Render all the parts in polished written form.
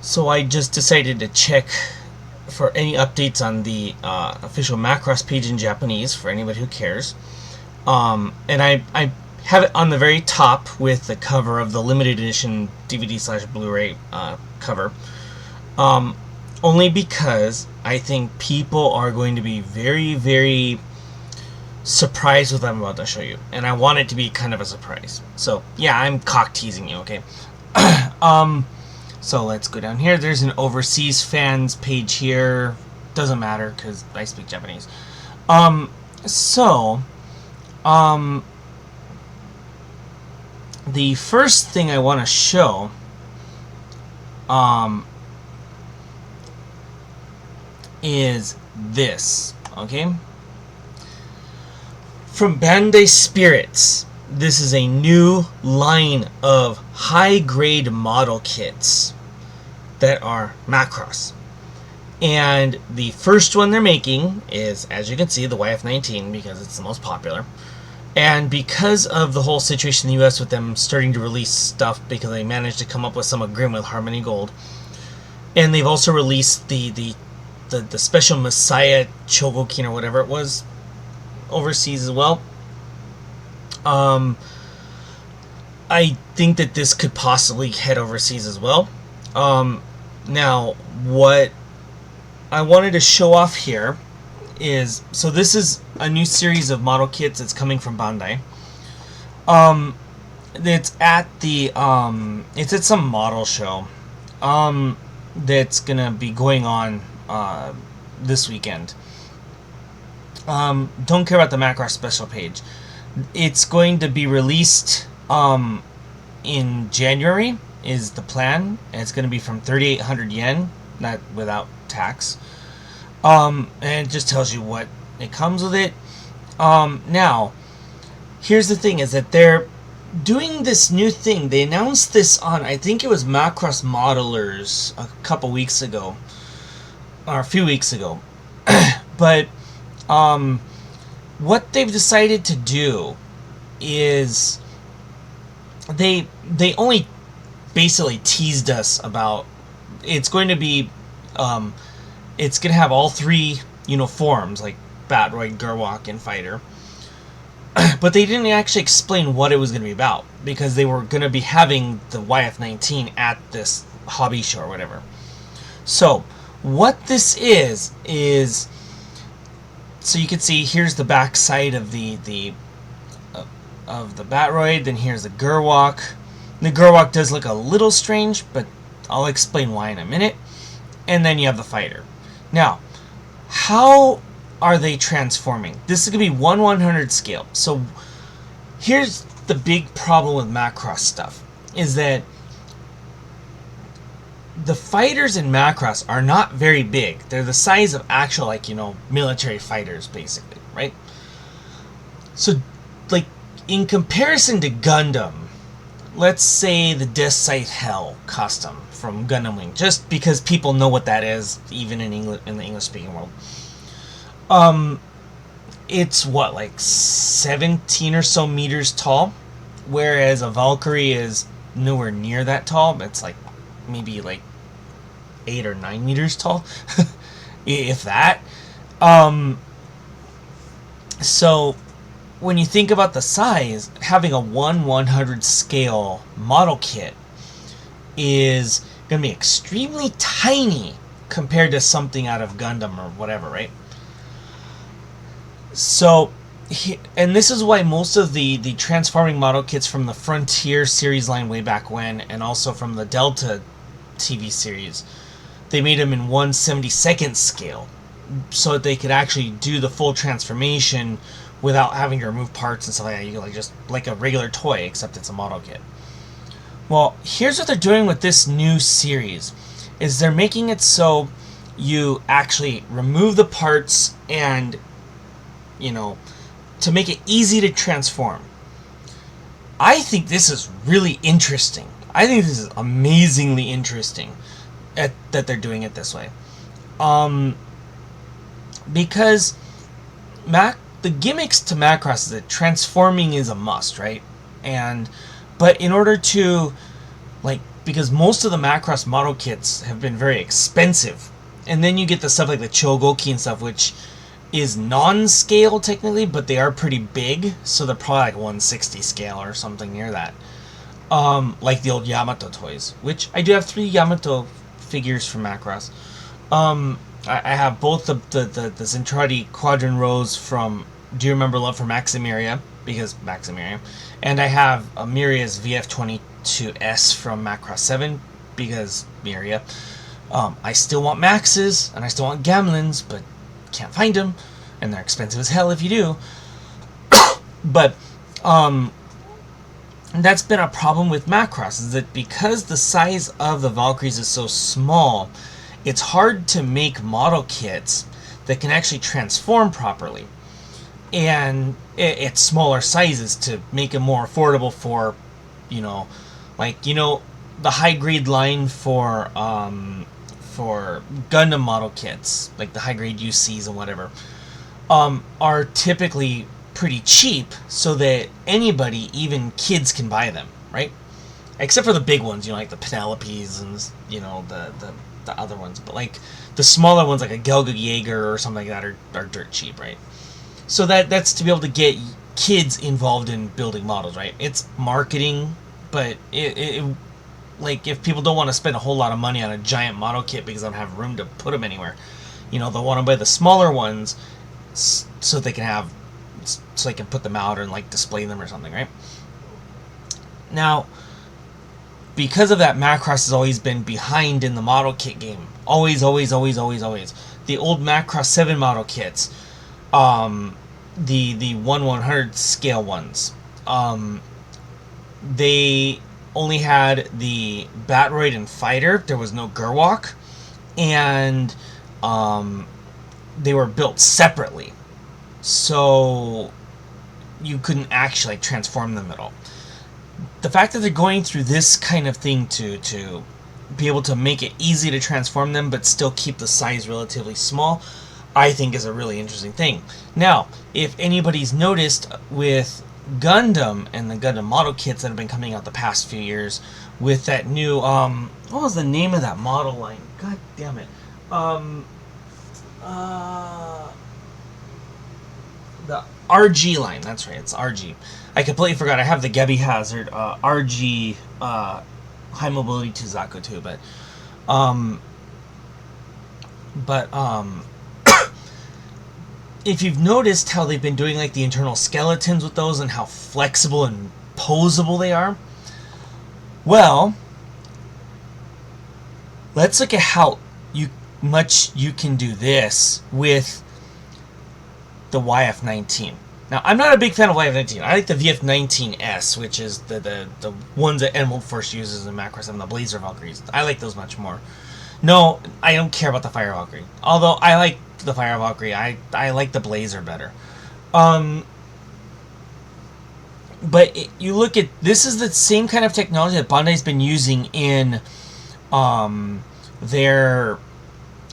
So I just decided to check for any updates on the official Macross page in Japanese for anybody who cares. And I have it on the very top with the cover of the limited edition DVD/Blu-ray cover. Um, Only because I think people are going to be very, very surprised with what I'm about to show you. And I want it to be kind of a surprise. So, yeah, I'm cock teasing you, okay? So let's go down here. There's an overseas fans page here. Doesn't matter because I speak Japanese. So, the first thing I want to show, is this, okay? From Bandai Spirits, this is a new line of high-grade model kits that are Macross. And the first one they're making is, as you can see, the YF-19 because it's the most popular. And because of the whole situation in the US with them starting to release stuff because they managed to come up with some agreement with Harmony Gold. And they've also released the special Messiah Chogokin or whatever it was overseas as well. I think that this could possibly head overseas as well. Now, what I wanted to show off here is, so this is a new series of model kits that's coming from Bandai. It's at the it's at some model show that's gonna be going on this weekend. Don't care about the Macross special page. It's going to be released in January is the plan, and it's going to be from 3,800 yen, not without tax. And it just tells you what it comes with it. Now, here's the thing: is that they're doing this new thing. They announced this on, I think it was Macross Modelers a couple weeks ago, or a few weeks ago. But what they've decided to do is they only basically teased us about it's going to be it's going to have all three forms like Batroid, Gerwalk, and Fighter. But they didn't actually explain what it was going to be about because they were going to be having the YF-19 at this hobby show or whatever. So what this is so you can see here's the back side of the Batroid, then here's the Gerwalk. The Gerwalk does look a little strange, but I'll explain why in a minute. And then you have the Fighter. Now, how are they transforming? This is going to be 1/100 scale. So here's the big problem with Macross stuff, is that the fighters in Macross are not very big. They're the size of actual, military fighters, basically, right? So, in comparison to Gundam, let's say the Death Scythe Hell custom from Gundam Wing, just because people know what that is, even in the English-speaking world. It's what, 17 or so meters tall, whereas a Valkyrie is nowhere near that tall. It's maybe 8 or 9 meters tall, if that. So when you think about the size, having a 1/100 scale model kit is going to be extremely tiny compared to something out of Gundam or whatever, right? So, and this is why most of the transforming model kits from the Frontier series line way back when, and also from the Delta TV series, they made them in 1/72nd scale, so that they could actually do the full transformation without having to remove parts and stuff like that. You can just like a regular toy, except it's a model kit. Well, here's what they're doing with this new series, is they're making it so you actually remove the parts and, to make it easy to transform. I think this is really interesting. I think this is amazingly interesting that they're doing it this way. Because the gimmicks to Macross is that transforming is a must, right? But in order to because most of the Macross model kits have been very expensive. And then you get the stuff like the Chogoki and stuff, which is non-scale technically, but they are pretty big, so they're probably like 160 scale or something near that. Like the old Yamato toys, which I do have 3 Yamato figures from Macross. I have both the Zentradi Quadrant Rose from Do You Remember Love for Maximiria, because Maximiria, and I have a Miria's VF22S from Macross 7, because Miria. I still want Maxes, and I still want Gamlins, but can't find them, and they're expensive as hell if you do. But, that's been a problem with Macross, is that because the size of the Valkyries is so small, it's hard to make model kits that can actually transform properly. And it's smaller sizes to make it more affordable for, like, the high-grade line for Gundam model kits, like the high-grade UCs and whatever, are typically pretty cheap, so that anybody, even kids, can buy them, right? Except for the big ones, like the Penelopes and, the other ones. But, like, the smaller ones, like a Gelga Jaeger or something like that, are dirt cheap, right? So that's to be able to get kids involved in building models, right? It's marketing, but like, if people don't want to spend a whole lot of money on a giant model kit because they don't have room to put them anywhere, they'll want to buy the smaller ones so they can put them out and, like, display them or something, right? Now, because of that, Macross has always been behind in the model kit game. Always, always, always, always, always. The old Macross 7 model kits, the 1/100 scale ones, they only had the Batroid and Fighter. There was no Gerwalk, and they were built separately, so you couldn't actually transform them at all. The fact that they're going through this kind of thing to be able to make it easy to transform them but still keep the size relatively small, I think is a really interesting thing. Now, if anybody's noticed with Gundam and the Gundam model kits that have been coming out the past few years, with that new, what was the name of that model line? God damn it. The RG line, that's right, it's RG. I completely forgot, I have the Gebi Hazard RG High Mobility Tuzaku too, but if you've noticed how they've been doing, like, the internal skeletons with those and how flexible and posable they are, well, let's look at how much you can do this with the YF-19. Now, I'm not a big fan of YF-19. I like the VF-19S, which is the ones that Emerald Force uses in Macross 7, the Blazer Valkyries. I like those much more. No, I don't care about the Fire Valkyrie. Although, I like the Fire Valkyrie. I like the Blazer better. But you look at... This is the same kind of technology that Bandai's been using in their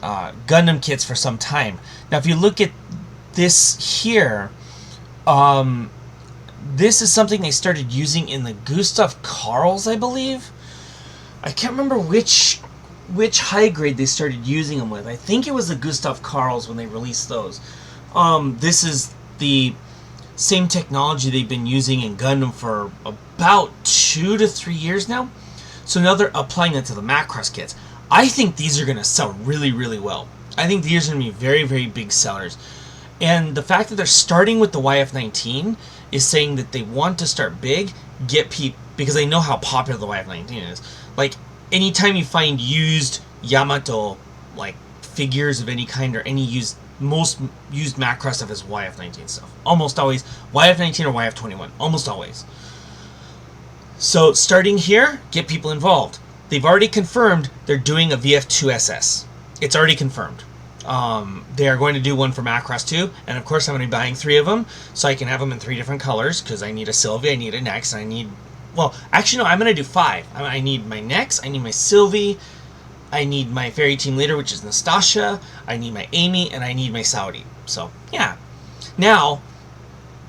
Gundam kits for some time. Now, if you look at this here... this is something they started using in the Gustav Karls, I believe. I can't remember which high grade they started using them with. I think it was the Gustav Karls when they released those. This is the same technology they've been using in Gundam for about 2 to 3 years now. So now they're applying it to the Macross kits. I think these are going to sell really, really well. I think these are going to be very, very big sellers. And the fact that they're starting with the YF-19 is saying that they want to start big, get people, because they know how popular the YF-19 is. Like, anytime you find used Yamato, like, figures of any kind, or any most used Macross stuff is YF-19 stuff. Almost always YF-19 or YF-21. Almost always. So, starting here, get people involved. They've already confirmed they're doing a VF-2SS. It's already confirmed. They are going to do one for Macross 2, and of course I'm going to be buying 3 of them, so I can have them in 3 different colors, because I need a Sylvie, I need a Nex, and I need... Well, actually no, I'm going to do 5. I need my Nex, I need my Sylvie, I need my Fairy Team Leader, which is Nastasha, I need my Amy, and I need my Saudi. So, yeah. Now,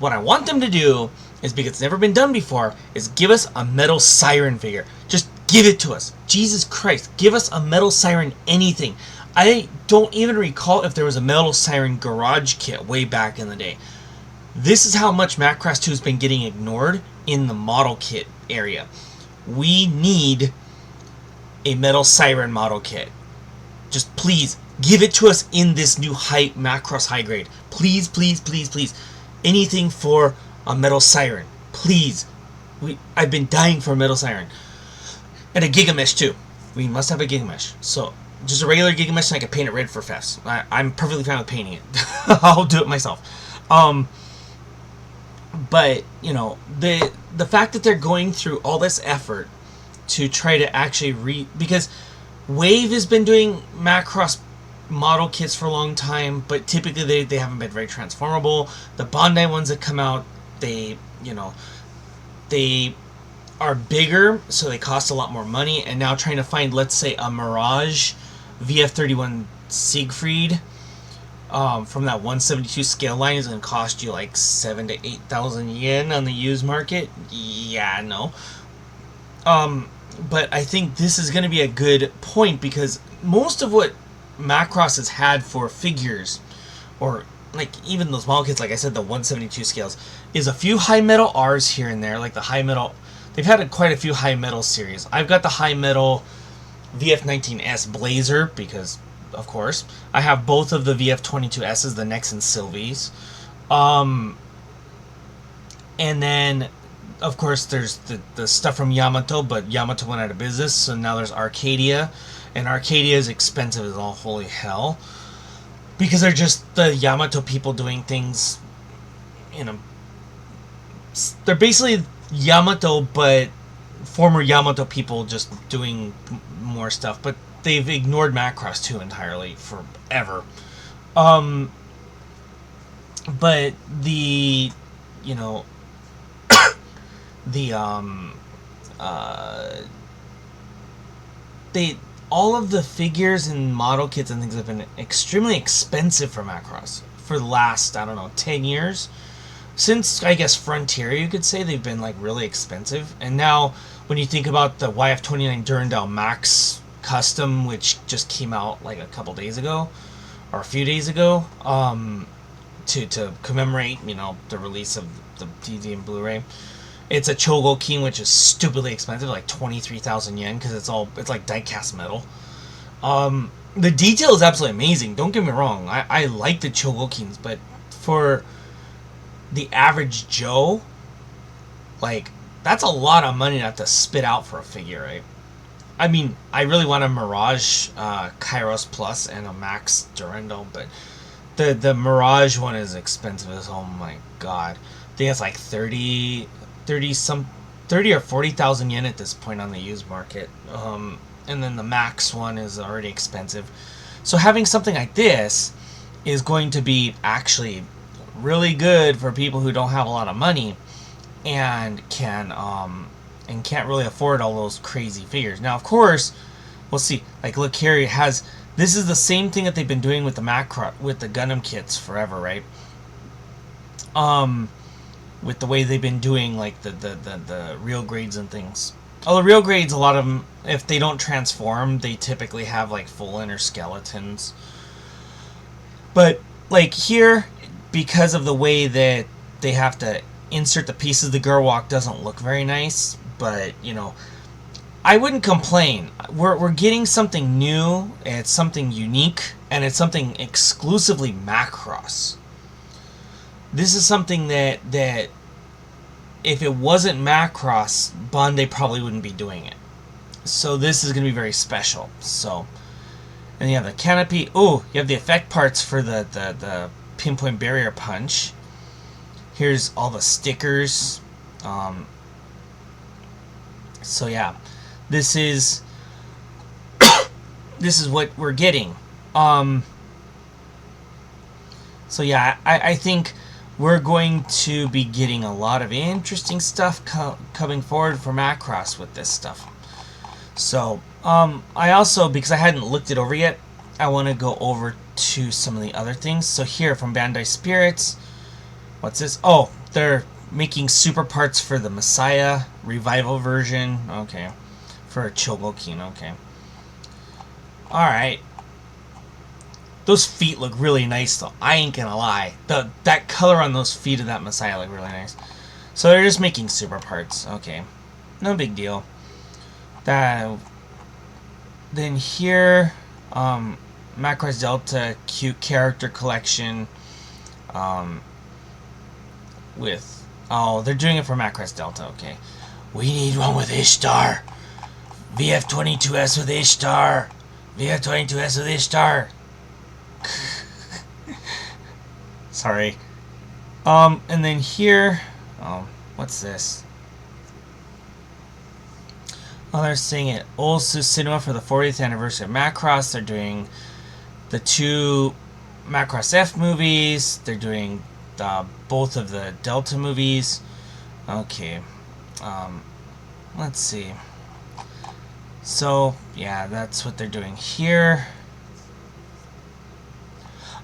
what I want them to do is, because it's never been done before, is give us a metal Siren figure. Just Give it to us. Jesus Christ, give us a Metal Siren anything. I don't even recall if there was a Metal Siren garage kit way back in the day. This is how much Macross 2 has been getting ignored in the model kit area. We need a Metal Siren model kit. Just please, give it to us in this new Macross high grade. Please, please, please, please. Anything for a Metal Siren. Please. I've been dying for a Metal Siren. And a Gigamesh too. We must have a Gigamesh. So, just a regular Gigamesh and I can paint it red for Fest. I'm perfectly fine with painting it. I'll do it myself. But, you know, the fact that they're going through all this effort to try to actually because Wave has been doing Macross model kits for a long time, but typically they haven't been very transformable. The Bandai ones that come out, they are bigger, so they cost a lot more money, and now trying to find, let's say, a Mirage VF31 Siegfried from that 172 scale line is going to cost you like 7,000 to 8,000 yen on the used market. Yeah, no. But I think this is going to be a good point, because most of what Macross has had for figures, or like even those model kits, like I said, the 172 scales, is a few high metal R's here and there, like the high metal. They've had quite a few high metal series. I've got the high metal VF19S Blazer, because of course I have both of the VF22S's, the Nex and Sylvies, and then of course there's the stuff from Yamato, but Yamato went out of business, so now there's Arcadia, and Arcadia is expensive as all holy hell, because they're just the Yamato people doing things, you know, they're basically Yamato, but former Yamato people just doing more stuff, but they've ignored Macross 2 entirely forever. But the, you know, all of the figures and model kits and things have been extremely expensive for Macross for the last, I don't know, 10 years. Since, I guess, Frontier, you could say, they've been, like, really expensive. And now, when you think about the YF29 Durandal Max Custom, which just came out, like, a couple days ago, or a few days ago, to commemorate, you know, the release of the DVD and Blu-ray, it's a Chogokin, which is stupidly expensive, like 23,000 yen, because it's like die-cast metal. The detail is absolutely amazing, don't get me wrong. I like the Chogokins, but for the average Joe, like, that's a lot of money to have to spit out for a figure, right? I mean, I really want a Mirage Kairos Plus and a Max Durandal, but the Mirage one is expensive as, oh my god. I think it's like 30 or 40,000 yen at this point on the used market. And then the Max one is already expensive. So having something like this is going to be actually really good for people who don't have a lot of money and can't really afford all those crazy figures. Now, of course, we'll see. Like, look here, it has. This is the same thing that they've been doing with the with the Gundam kits forever, right? With the way they've been doing, like, the real grades and things. Oh, the real grades, a lot of them, if they don't transform, they typically have, like, full inner skeletons. But, like, here, because of the way that they have to insert the pieces, the Gerwalk doesn't look very nice, but, you know, I wouldn't complain. We're getting something new, and it's something unique, and it's something exclusively Macross. This is something that if it wasn't Macross, Bandai probably wouldn't be doing it. So this is going to be very special. So, and you have the canopy. Oh, you have the effect parts for the pinpoint barrier punch. Here's all the stickers. So yeah, this is this is what we're getting. So yeah, I think we're going to be getting a lot of interesting stuff coming forward for Macross with this stuff. So I also, because I hadn't looked it over yet, I want to go over to some of the other things. So here from Bandai Spirits, what's this? Oh, they're making super parts for the Messiah revival version. Okay, For Chogokin, okay. Alright. Those feet look really nice, though. I ain't gonna lie. That color on those feet of that Messiah look really nice. So they're just making super parts. Okay. No big deal. Then here, Macross Delta cute character collection. With... Oh, they're doing it for Macross Delta, okay. We need one with Ishtar. VF22S with Ishtar. VF22S with Ishtar. Sorry. And then here... Oh, what's this? Oh, they're saying it. Also Cinema for the 40th anniversary of Macross. They're doing the 2 Macross F movies. They're doing both of the Delta movies. Okay. Let's see. So, yeah, that's what they're doing here.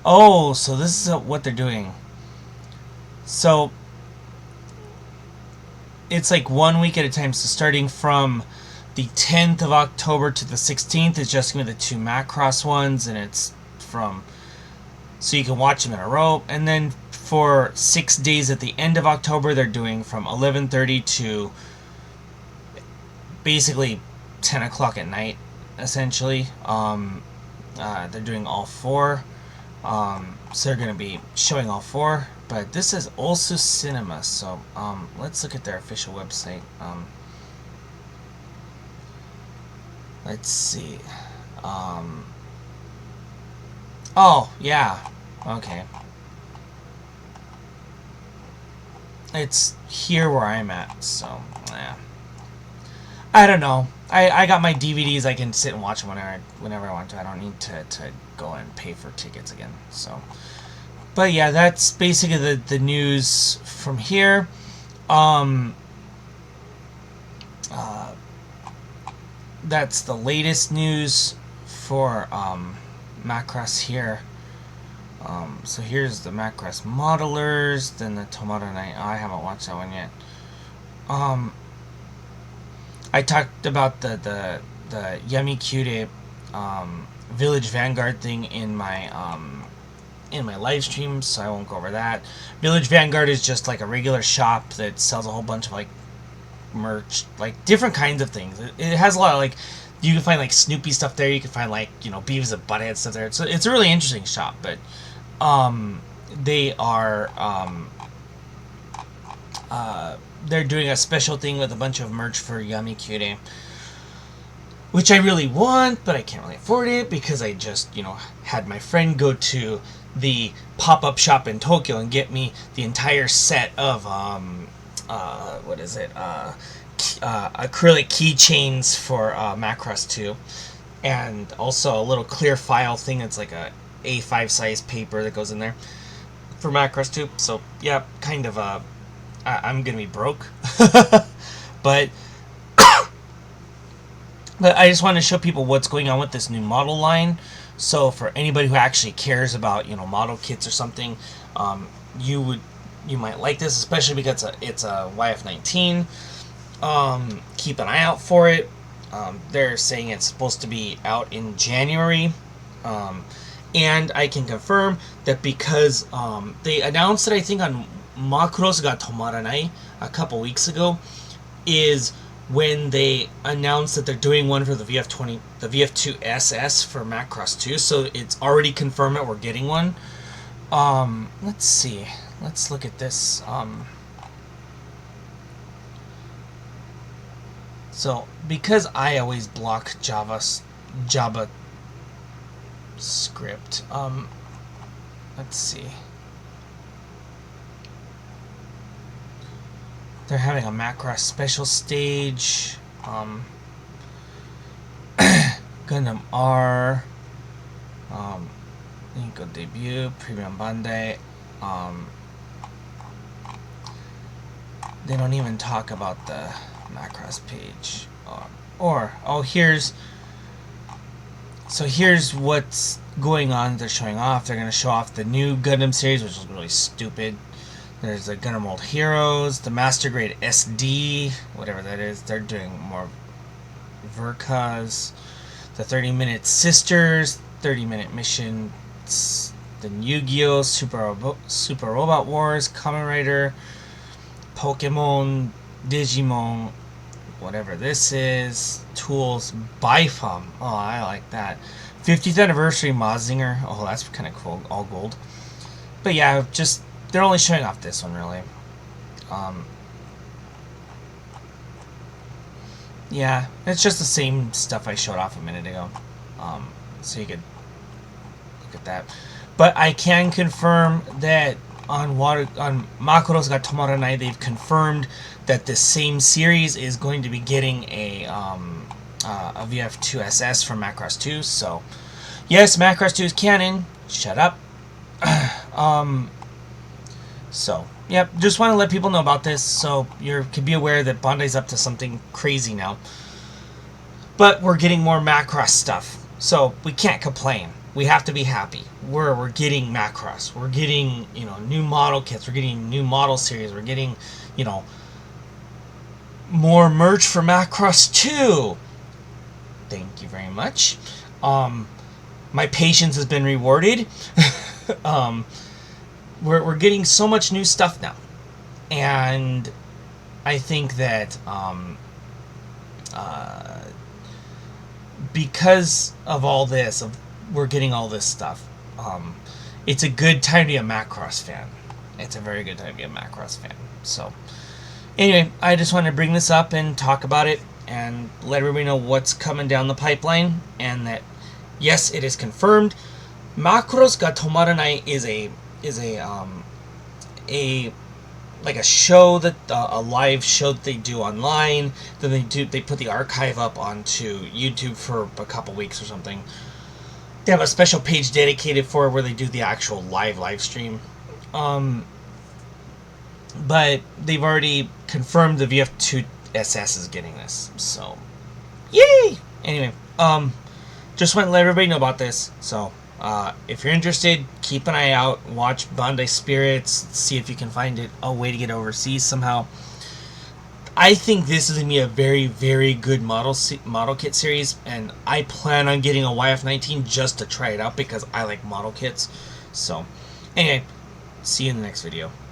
Oh, so this is what they're doing. So, it's like 1 week at a time. So, starting from the 10th of October to the 16th is just going to be the 2 Macross ones. And it's from... So, you can watch them in a row. And then for 6 days at the end of October, they're doing from 11:30 to basically 10 o'clock at night, essentially. They're doing all 4. So they're going to be showing all 4. But this is also Cinema, so let's look at their official website. Let's see. Oh, yeah. Okay. It's here where I'm at, so, yeah. I don't know. I got my DVDs. I can sit and watch them whenever I want to. I don't need to go and pay for tickets again. So, but yeah, that's basically the news from here. That's the latest news for Macross here. So here's the Macross modelers, then the Tomato Night. I haven't watched that one yet. I talked about the Yamikure Village Vanguard thing in my live stream, so I won't go over that. Village Vanguard is just like a regular shop that sells a whole bunch of like merch, like different kinds of things. It has a lot of like, you can find like Snoopy stuff there. You can find like, you know, Beavis and Butthead stuff there. So it's a really interesting shop, but they are they're doing a special thing with a bunch of merch for Yamikure, which I really want, but I can't really afford it because I just, you know, had my friend go to the pop-up shop in Tokyo and get me the entire set of what is it? Acrylic keychains for Macross 2, and also a little clear file thing that's like a A5 size paper that goes in there for Macross 2. So yeah, kind of I'm gonna be broke, but I just want to show people what's going on with this new model line. So for anybody who actually cares about, you know, model kits or something, you might like this, especially because it's a YF19. Keep an eye out for it. They're saying it's supposed to be out in January. And I can confirm that because they announced it, I think, on Macross ga Tomaranai a couple weeks ago, is when they announced that they're doing one for the VF2 SS for Macross 2. So it's already confirmed that we're getting one. Let's see. Let's look at this. So because I always block Java script, let's see. They're having a Macross special stage. Gundam R. Nico debut. Premium Bandai. They don't even talk about the Macross page. Here's what's going on. They're showing off. They're going to show off the new Gundam series, which is really stupid. There's the Gundam World Heroes, the Master Grade SD, whatever that is. They're doing more. Verkas, the 30-minute Sisters, 30-minute mission, the Yu-Gi-Oh! Super Robot Wars, Kamen Rider, Pokemon, Digimon, whatever this is, Tools, Bifum. Oh, I like that. 50th anniversary Mazinger. Oh, that's kind of cool. All gold. But yeah, just they're only showing off this one really. Yeah, it's just the same stuff I showed off a minute ago. So you could look at that. But I can confirm that on Macross ga Tomaranai, they've confirmed that the same series is going to be getting a VF2 SS from Macross 2. So yes, Macross 2 is canon. Shut up. So yep, just want to let people know about this so you can be aware that Bandai's up to something crazy now. But we're getting more Macross stuff, so we can't complain. We have to be happy. We're getting Macross. We're getting, new model kits. We're getting new model series. We're getting, more merch for Macross 2. Thank you very much. My patience has been rewarded. We're getting so much new stuff now, and I think that because of all this, we're getting all this stuff. It's a good time to be a Macross fan. It's a very good time to be a Macross fan. So, anyway, I just wanted to bring this up and talk about it and let everybody know what's coming down the pipeline, and that yes, it is confirmed. Macross ga Tomaranai is a like a show that a live show that they do online. Then they put the archive up onto YouTube for a couple weeks or something. They have a special page dedicated for it where they do the actual live stream. But they've already confirmed the VF2 SS is getting this. So, yay! Anyway, just want to let everybody know about this. So, if you're interested, keep an eye out. Watch Bandai Spirits. See if you can find a way to get overseas somehow. I think this is going to be a very, very good model kit series, and I plan on getting a YF19 just to try it out because I like model kits. So, anyway, see you in the next video.